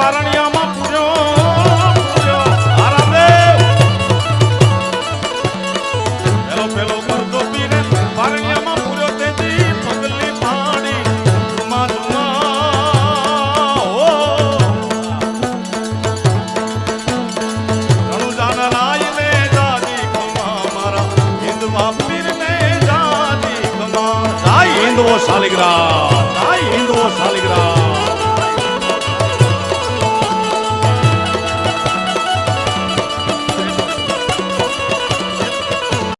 પારણિયામાં પૂર્યો આરામદેવ પેલો કરતો પીને પારણિયામાં પૂર્યો તેથી પગલી પાણી રણુજાના રાય ને જાજી કમા મારા હિન્દવા પીર ને જાજી કમા જય હિન્દવો શાલિગ્રામ જય હિન્દવો શાલિગ્રામ